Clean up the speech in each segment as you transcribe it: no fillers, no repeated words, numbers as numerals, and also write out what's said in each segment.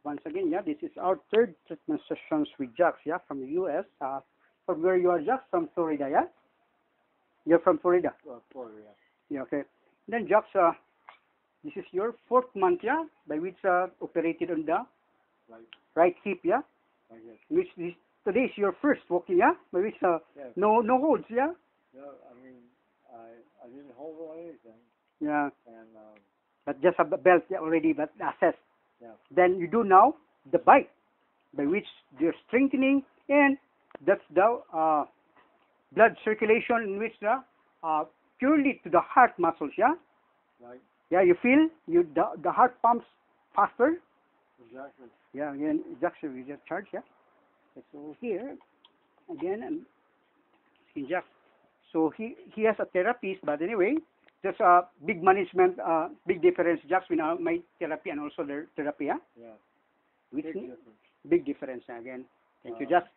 once again, yeah, this is our third treatment sessions with Jax, yeah, from the US. From where you are, Jax? From Florida, yeah? You're from Florida? Florida. Yeah, okay. Then, Jax, this is your fourth month, yeah, by which operated on the right hip, yeah? Which this, today is your first walking, yeah? By which Yes. no holds, yeah? No, I mean, I didn't hold on anything, Yeah, and but just a belt yeah, already, but assessed. yeah, Then you do now the bite, by which you're strengthening, and that's the blood circulation in which the purely to the heart muscles, yeah? right, Yeah, you feel the heart pumps faster. exactly. Yeah, again, it's actually we just charge, yeah. Okay, so here, again, and Jack. So he has a therapist, but anyway, there's a big management, big difference just between my therapy and also their therapy, yeah? Yeah, Which big difference. big difference again. Thank you, Uh, Jack.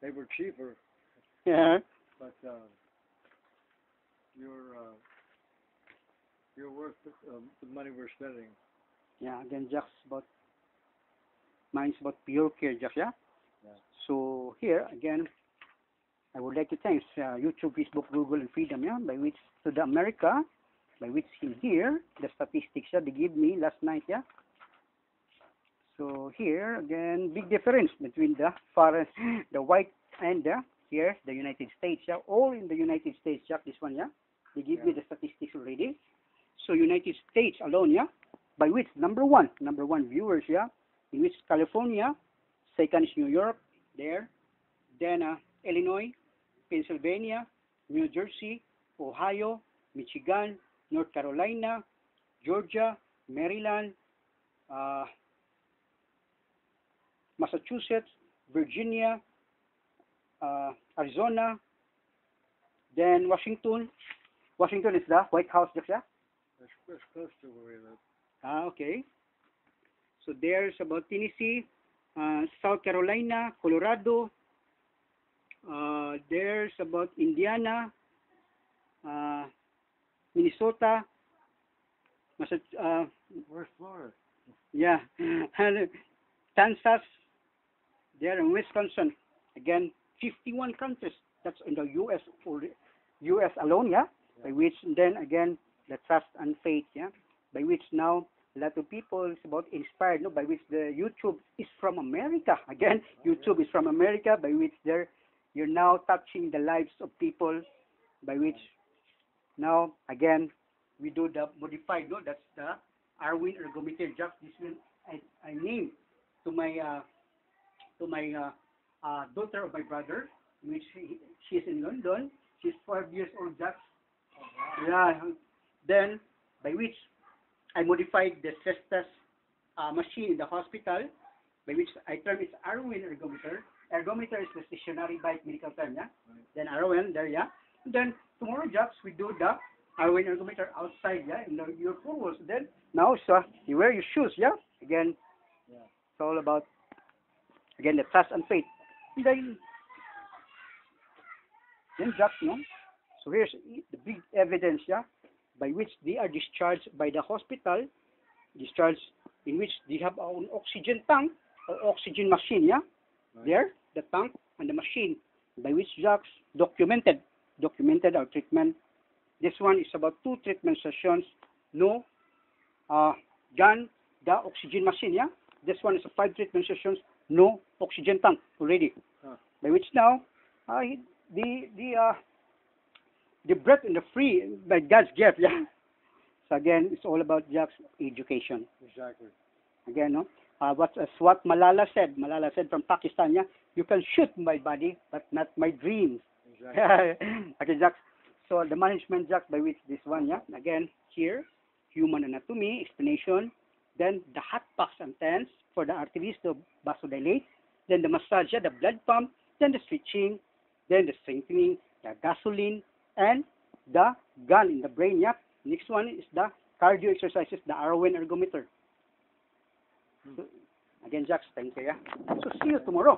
They were cheaper, Yeah. but you're worth the money we're spending. Yeah, again, Jack's about, mine's about pure care, Jack, yeah? Yeah. So here, again, I would like to thank YouTube, Facebook, Google, and Freedom, yeah, by which, to the America, by which in here, the statistics, yeah, they give me last night, yeah? So here, again, big difference between the forest, the white and the, here, the United States, yeah? All in the United States, Jack, this one, yeah? They give me the statistics already. So United States alone, yeah? By which, number one viewers, yeah? In which California, second is New York, there. Then Illinois, Pennsylvania, New Jersey, Ohio, Michigan, North Carolina, Georgia, Maryland, Massachusetts, Virginia, Arizona, then Washington. Washington is the White House, yeah? That's close to where we live. Okay. So there's about Tennessee, South Carolina, Colorado. There's about Indiana, Minnesota, Where's Florida? yeah, and Kansas. There in Wisconsin. Again, 51 countries. That's in the U.S. for U.S. alone, yeah. By which then again the trust and faith, yeah. By which now a lot of people is about inspired, no. By which the YouTube is from America. Again, YouTube is from America. By which you're now touching the lives of people. By which now again we do the modified, no. That's the Arwin ergometer. Just this one I named to my daughter of my brother, which she's in London. She's 5 years old, just. Yeah. Then, by which I modified the stress test machine in the hospital, by which I term it Arwin ergometer. Ergometer is the stationary bike medical term, yeah? Then Arwin, there, yeah? Then, tomorrow, Jax, we do the Arwin ergometer outside, yeah? In your four walls. Then, now, so, you wear your shoes, yeah? Again, it's all about, again, the trust and faith. Then Jax, no? So here's the big evidence, yeah, by which they are discharged by the hospital, discharged in which they have an oxygen tank or oxygen machine, yeah, there, the tank and the machine, by which Jax documented our treatment. This one is about 2 treatment sessions, no, gun, the oxygen machine, yeah. This one is a 5 treatment sessions, no oxygen tank already. By which now, the breath and the free by God's gift, yeah. So again, it's all about Jack's education. Exactly. Again, no. What Malala said. Malala said from Pakistan, yeah. You can shoot my body, but not my dreams. Exactly. Okay, Jack. So the management, Jack, by which this one, yeah. Again, here, human anatomy explanation. Then the hot packs and tens for the arteries to vasodilate. Then the massage, yeah, the blood pump. Then the stretching. Then the strengthening, the gasoline, and the gun in the brain, yeah. Next one is the cardio exercises, the Arwin ergometer. So, again, Jax, thank you, yeah. So see you tomorrow.